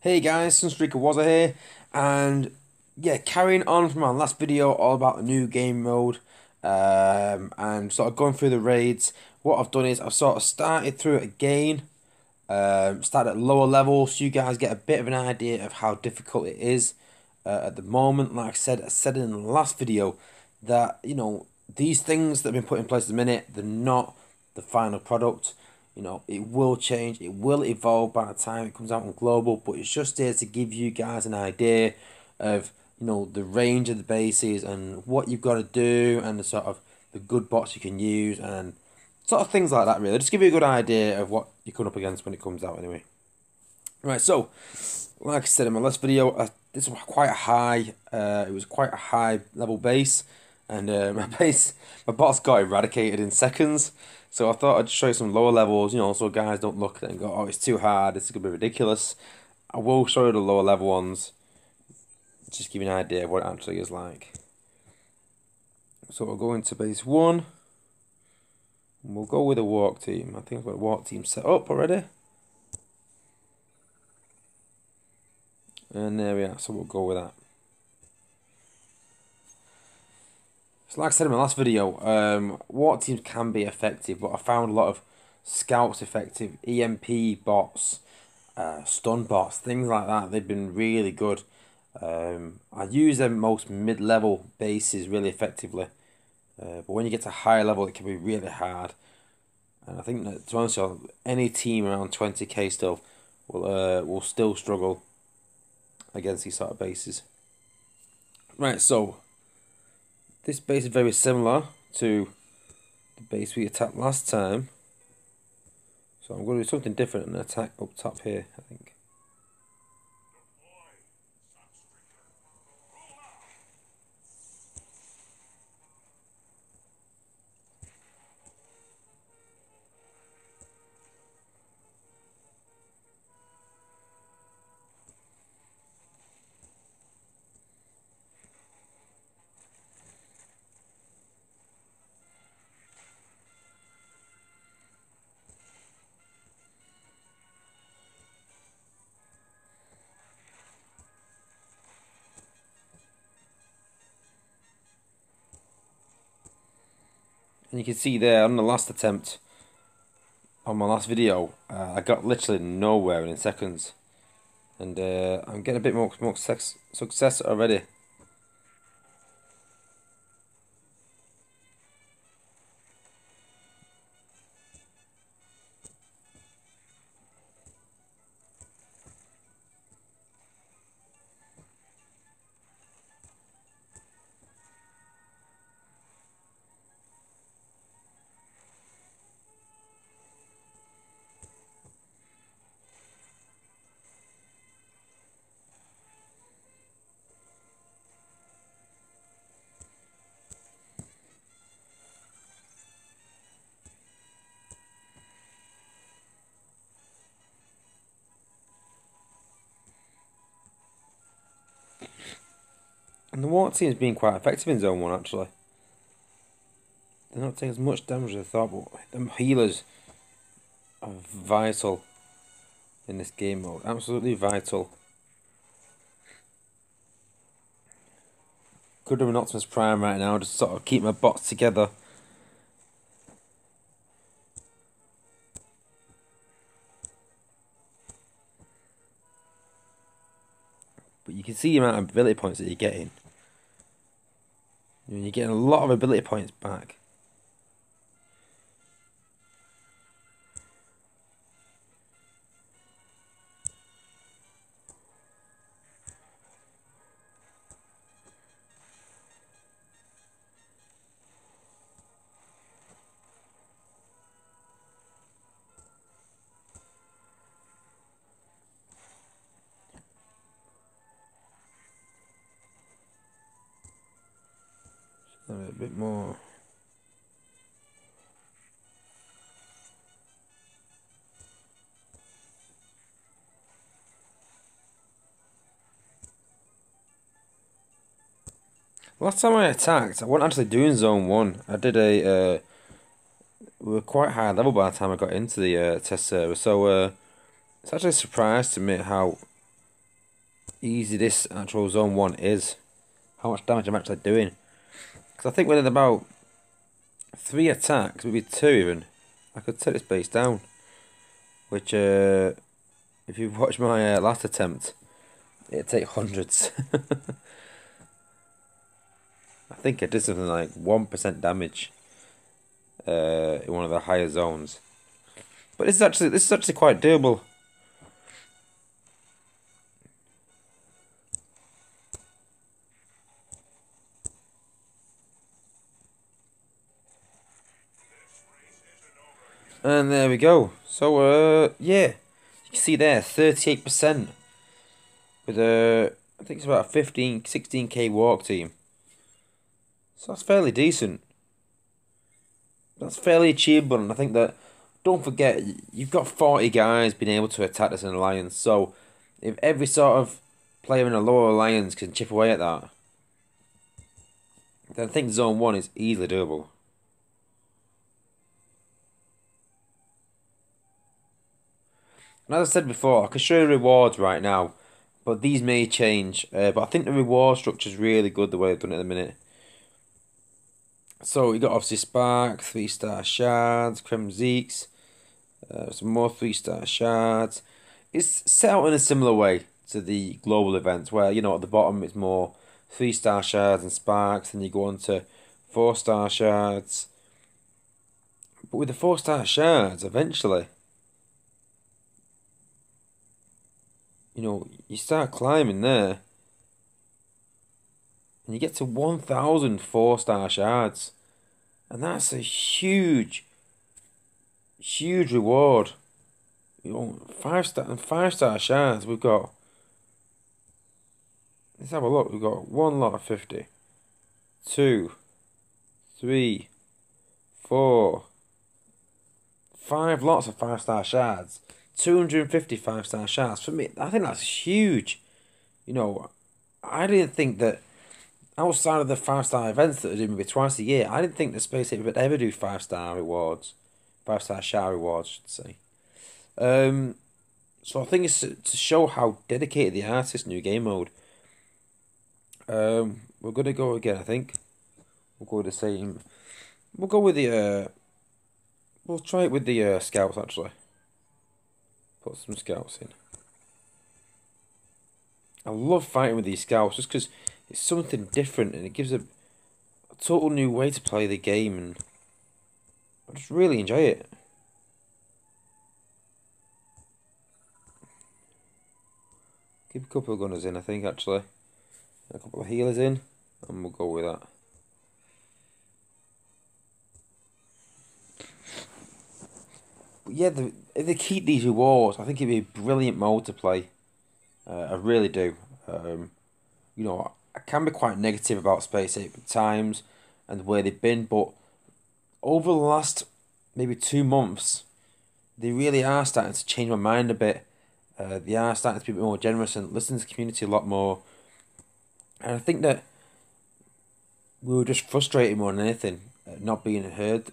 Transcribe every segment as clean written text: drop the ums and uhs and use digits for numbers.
Hey guys, Sunstreaker Wazza here, and yeah, carrying on from our last video all about the new game mode, and sort of going through the raids. What I've done is I've sort of started through it again, started at lower levels, so you guys get a bit of an idea of how difficult it is at the moment. Like I said in the last video that these things that have been put in place at the minute, they're not the final product. It will change, it will evolve by the time it comes out on global, but it's just there to give you guys an idea of, the range of the bases and what you've got to do and the sort of the good bots you can use and sort of things like that, really. Just give you a good idea of what you're coming up against when it comes out, anyway. Right, so, like I said in my last video, this was quite a high, it was quite a high level base, and my bots got eradicated in seconds. So I thought I'd show you some lower levels, so guys don't look at it and go, oh, it's too hard, this is going to be ridiculous. I will show you the lower level ones, just give you an idea of what it actually is like. So we'll go into base 1, and we'll go with a walk team. I think I've got a walk team set up already. And there we are, so we'll go with that. So like I said in my last video, walk teams can be effective, but I found a lot of scouts effective, EMP bots, stun bots, things like that. They've been really good. I use them most mid-level bases really effectively, but when you get to higher level, it can be really hard. And I think that, to be honest, any team around 20k still will still struggle against these sort of bases. Right, so this base is very similar to the base we attacked last time. So I'm going to do something different and attack up top here, I think. And you can see there on the last attempt, on my last video, I got literally nowhere in seconds. And I'm getting a bit more success already. And the water team's been quite effective in Zone 1, actually. They're not taking as much damage as I thought, but them healers are vital in this game mode. Absolutely vital. Could do an Optimus Prime right now, just sort of keep my bots together. But you can see the amount of ability points that you're getting. You're getting a lot of ability points back. A bit more. Last time I attacked, I wasn't actually doing Zone 1. I did a, we were quite high level by the time I got into the test server, so it's actually a surprise to me how easy this actual Zone 1 is. How much damage I'm actually doing. Because I think within about 3 attacks, maybe 2 even, I could take this base down. Which, if you've watched my last attempt, it'd take hundreds. I think I did something like 1% damage in one of the higher zones. But this is actually quite doable. And there we go. So yeah, you can see there 38% with I think it's about a 16k walk team. So that's fairly decent. That's fairly achievable, and I think that, don't forget, you've got 40 guys being able to attack this in alliance. So if every sort of player in a lower alliance can chip away at that, then I think Zone 1 is easily doable. And as I said before, I can show you the rewards right now, but these may change. But I think the reward structure is really good the way they've done it at the minute. So we got obviously Spark, 3-star shards, Kremzeeks, some more 3-star shards. It's set out in a similar way to the global events, where, you know, at the bottom it's more 3-star shards and sparks, then you go on to 4-star shards. But with the 4-star shards, eventually, you know, you start climbing there, and you get to 1,000 4-star shards, and that's a huge reward. You know, 5-star shards. We've got. Let's have a look. We've got 1 lot of 50, 2, 3, 4, 5 lots of 5-star shards. 250 5-star shards. For me, I think that's huge. You know, I didn't think that outside of the 5-star events that are doing maybe twice a year, I didn't think the Space Ape would ever do 5-star rewards. 5-star shard rewards, I should say. So I think it's to show how dedicated they are to this new game mode. We're gonna go again, I think. We'll go with the same. We'll go with the we'll try it with the scouts actually. Put some scouts in. I love fighting with these scouts just because it's something different and it gives a total new way to play the game, and I just really enjoy it. Keep a couple of gunners in, I think, actually. A couple of healers in, and we'll go with that. But yeah, if they keep these rewards, I think it'd be a brilliant mode to play. I really do. You know, I can be quite negative about Space Ape at times and the way they've been, but over the last maybe 2 months, they really are starting to change my mind a bit. They are starting to be a bit more generous and listen to the community a lot more. And I think that we were just frustrated more than anything, not being heard,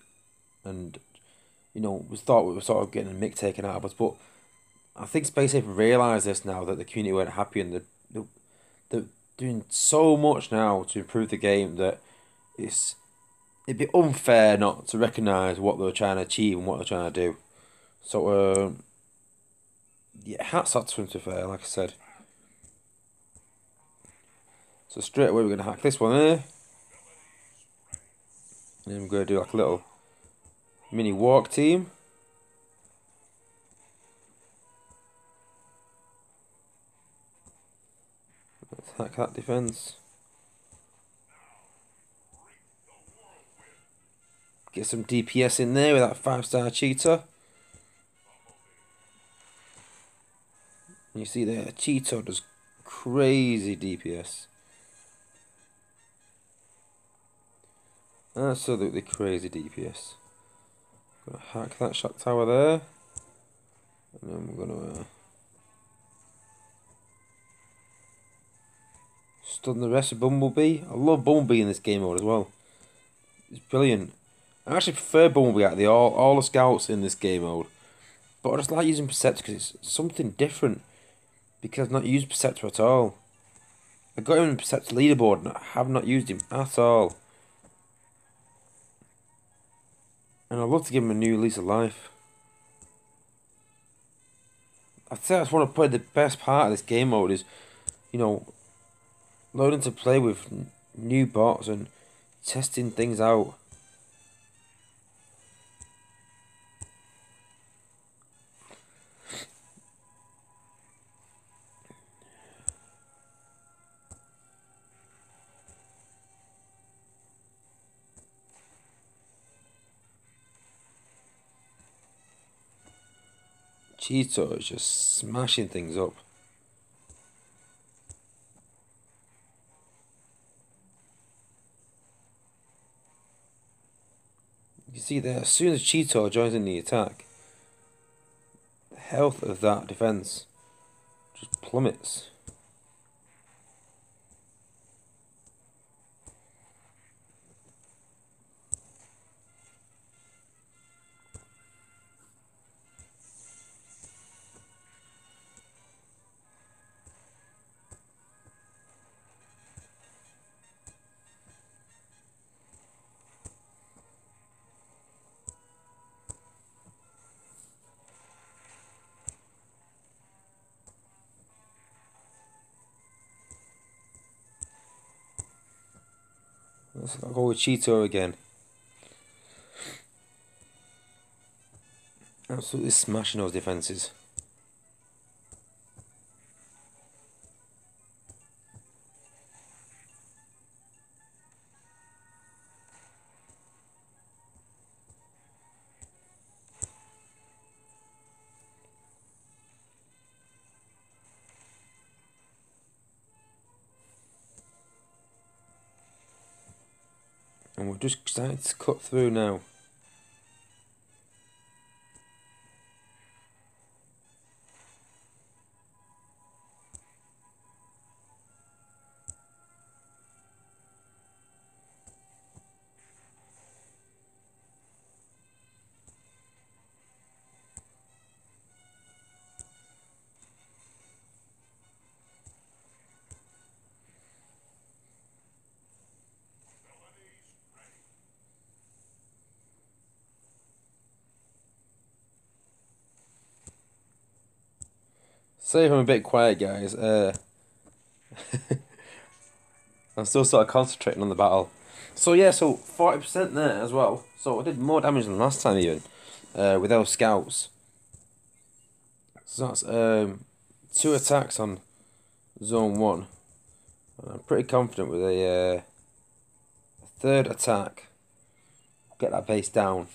and, you know, we thought we were sort of getting a mick taken out of us. But I think Space Ape realised this now, that the community weren't happy, and they're doing so much now to improve the game that it'd be unfair not to recognise what they're trying to achieve and what they're trying to do. So yeah, hats off to them, to be fair, like I said. So straight away we're going to hack this one here. And then we're going to do like a little mini walk team. Let's hack that defense. Get some DPS in there with that 5-star cheetah. And you see there, cheetah does crazy DPS. Absolutely crazy DPS. Gonna hack that shock tower there. And then we're gonna stun the rest of Bumblebee. I love Bumblebee in this game mode as well. It's brilliant. I actually prefer Bumblebee out of all the scouts in this game mode. But I just like using Perceptor because it's something different. Because I've not used Perceptor at all. I got him set to leaderboard and I have not used him at all. And I'd love to give him a new lease of life. I'd say that's one of probably the best part of this game mode is, you know, learning to play with new bots and testing things out. Cheeto is just smashing things up. You see there, as soon as Cheeto joins in the attack, the health of that defense just plummets. Let's go with Cheeto again. Absolutely smashing those defenses. And we're just starting to cut through now. Sorry if I'm a bit quiet, guys. I'm still sort of concentrating on the battle. So yeah, so 40% there as well. So I did more damage than last time even, with those scouts. So that's 2 attacks on zone 1. And I'm pretty confident with a 3rd attack, get that base down.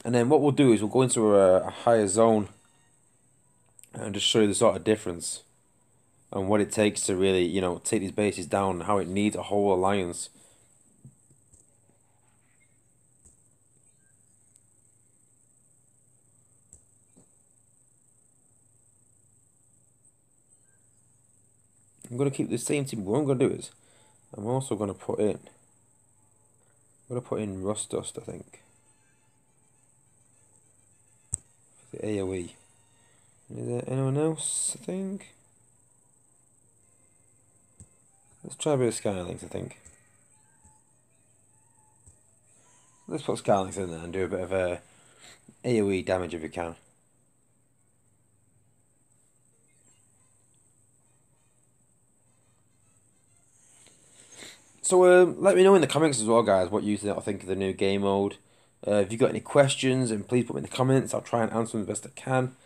And then what we'll do is we'll go into a higher zone and just show you the sort of difference and what it takes to really, you know, take these bases down and how it needs a whole alliance. I'm going to keep the same team. What I'm going to do is I'm also going to put in Rust Dust, I think, for the AoE. Is there anyone else, I think? Let's try a bit of Skylings, I think. Let's put Skylings in there and do a bit of AoE damage if we can. So let me know in the comments as well, guys, what you think of the new game mode. If you've got any questions, and please put them in the comments. I'll try and answer them the best I can.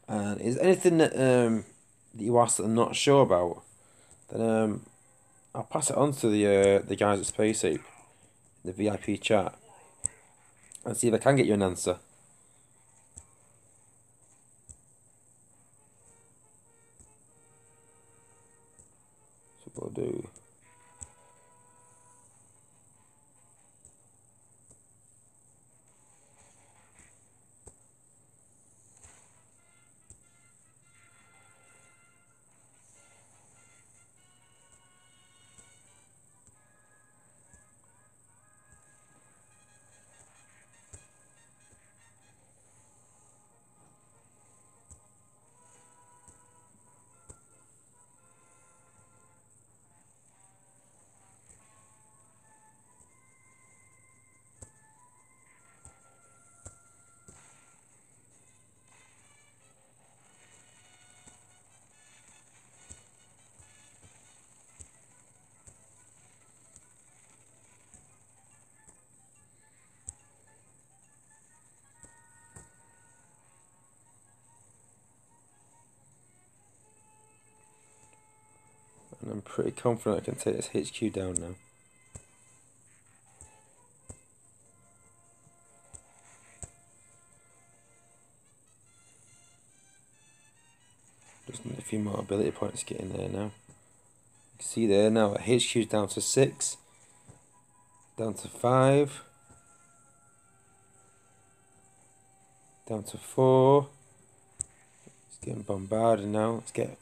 And is there anything that that you asked that I'm not sure about, then I'll pass it on to the guys at Space Ape, the VIP chat, and see if I can get you an answer. So what I'll do. pretty confident I can take this HQ down now. Just need a few more ability points to get in there now. You can see there now, HQ's down to 6. Down to 5. Down to 4. It's getting bombarded now. Let's get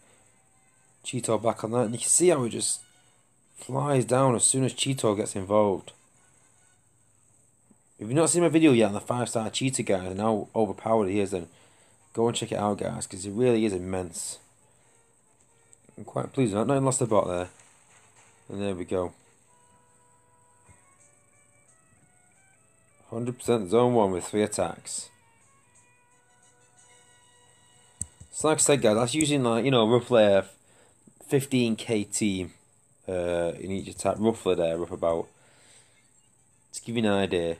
Cheetor back on that. And you can see how it just flies down as soon as Cheetor gets involved. If you've not seen my video yet on the 5-star Cheetah guy and how overpowered he is, then go and check it out, guys, because he really is immense. I'm quite pleased. I've not even lost a bot there. And there we go. 100% zone 1 with 3 attacks. So like I said, guys, that's using, like, you know, roughly a 15k team in each attack. Roughly there, rough about. To give you an idea.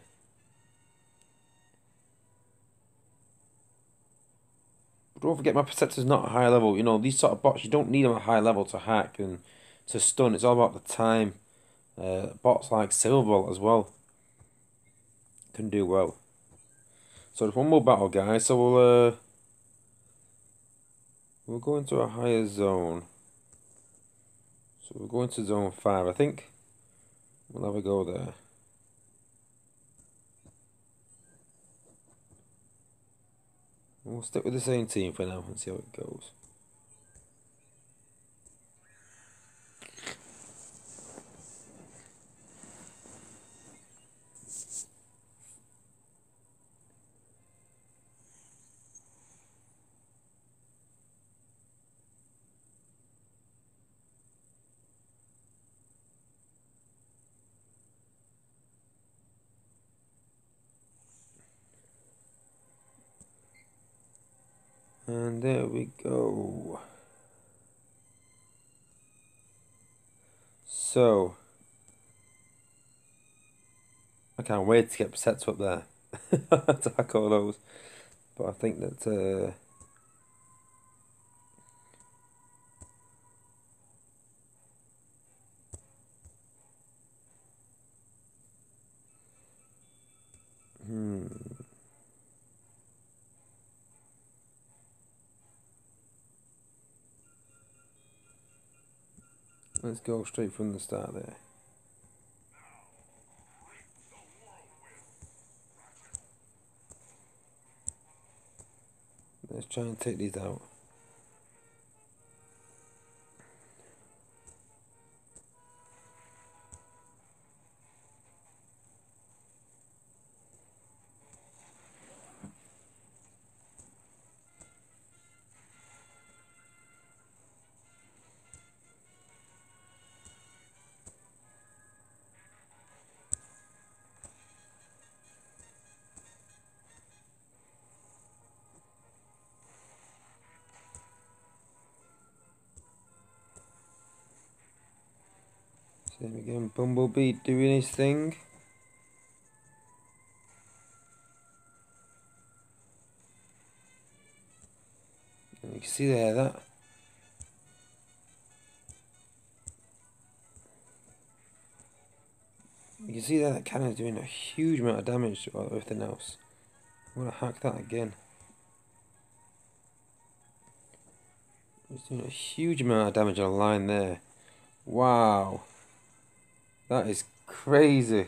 But don't forget, my Protector's not a high level. You know, these sort of bots, you don't need them at high level to hack and to stun. It's all about the time. Bots like Silverbolt as well can do well. So there's one more battle, guys. So we'll go into a higher zone. So we'll go into zone 5. I think we'll have a go there. We'll stick with the same team for now and see how it goes. And there we go. So, I can't wait to get sets up there to hack all those. But I think that let's go straight from the start there. Let's try and take these out. Same again, Bumblebee doing his thing. And you can see there that you can see there that cannon's doing a huge amount of damage to everything else. I'm gonna hack that again. It's doing a huge amount of damage on a line there. Wow. That is crazy.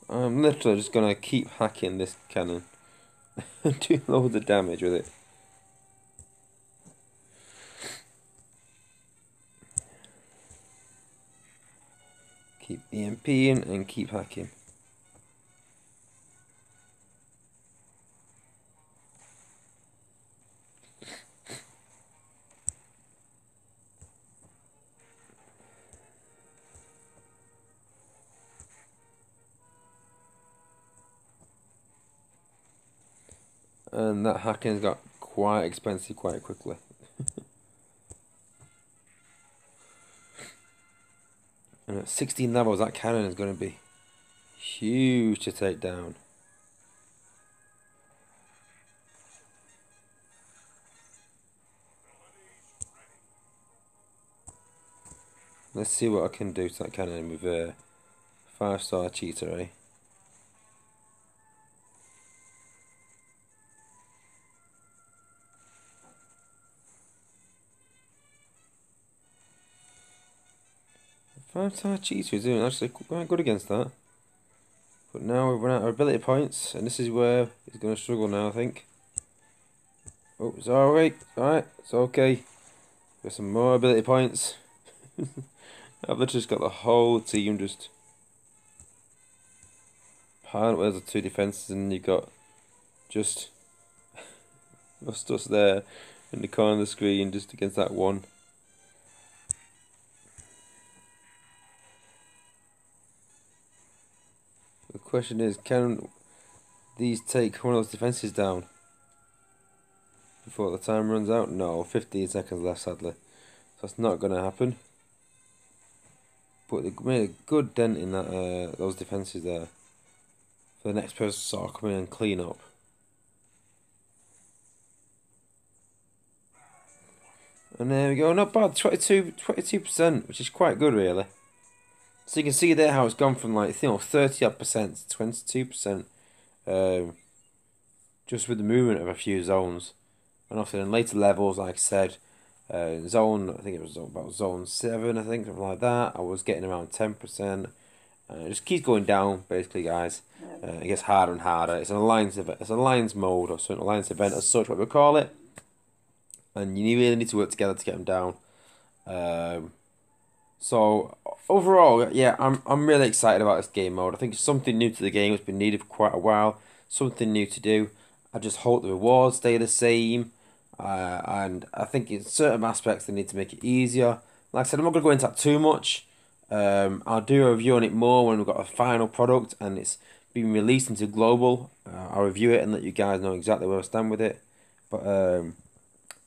I'm literally just gonna keep hacking this cannon. Doing loads of damage with it. Keep EMPing and keep hacking. And that hacking's got quite expensive quite quickly. And At 16 levels, that cannon is going to be huge to take down. Let's see what I can do to that cannon with a 5-star cheetah, eh? Five-star cheetah is doing actually quite good against that. But now we've run out of ability points, and this is where he's going to struggle now, I think. Oh, it's alright, it's okay. Got some more ability points. I've literally just got the whole team just piled up with the 2 defences, and you've got just us there in the corner of the screen just against that one. The question is, can these take one of those defences down before the time runs out? No, 15 seconds left, sadly. So that's not going to happen. But they made a good dent in that those defences there for the next person to sort of come in and clean up. And there we go, not bad, 22%, which is quite good really. So you can see there how it's gone from like 30% to 22%, just with the movement of a few zones. And often in later levels, like I said, zone, I think it was about zone 7, I think, something like that, I was getting around 10%. It just keeps going down, basically, guys. It gets harder and harder. It's an alliance event. It's an alliance mode, or an alliance event, as such, what we call it. And you really need to work together to get them down. So overall, yeah, I'm really excited about this game mode. I think it's something new to the game. It's been needed for quite a while. Something new to do. I just hope the rewards stay the same. And I think in certain aspects they need to make it easier. Like I said, I'm not going to go into that too much. I'll do a review on it more when we've got a final product and it's been released into global. I'll review it and let you guys know exactly where I stand with it. But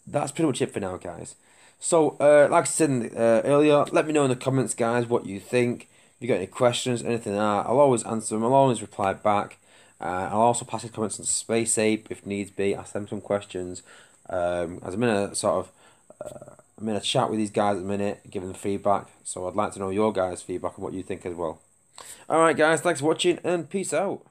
that's pretty much it for now, guys. So, like I said earlier, let me know in the comments, guys, what you think. If you got any questions, anything like that, I'll always answer them. I'll always reply back. I'll also pass the comments on Space Ape if needs be. Ask them some questions. As I'm in a I'm in a chat with these guys at the minute, giving them feedback. So I'd like to know your guys' feedback and what you think as well. Alright guys, thanks for watching and peace out.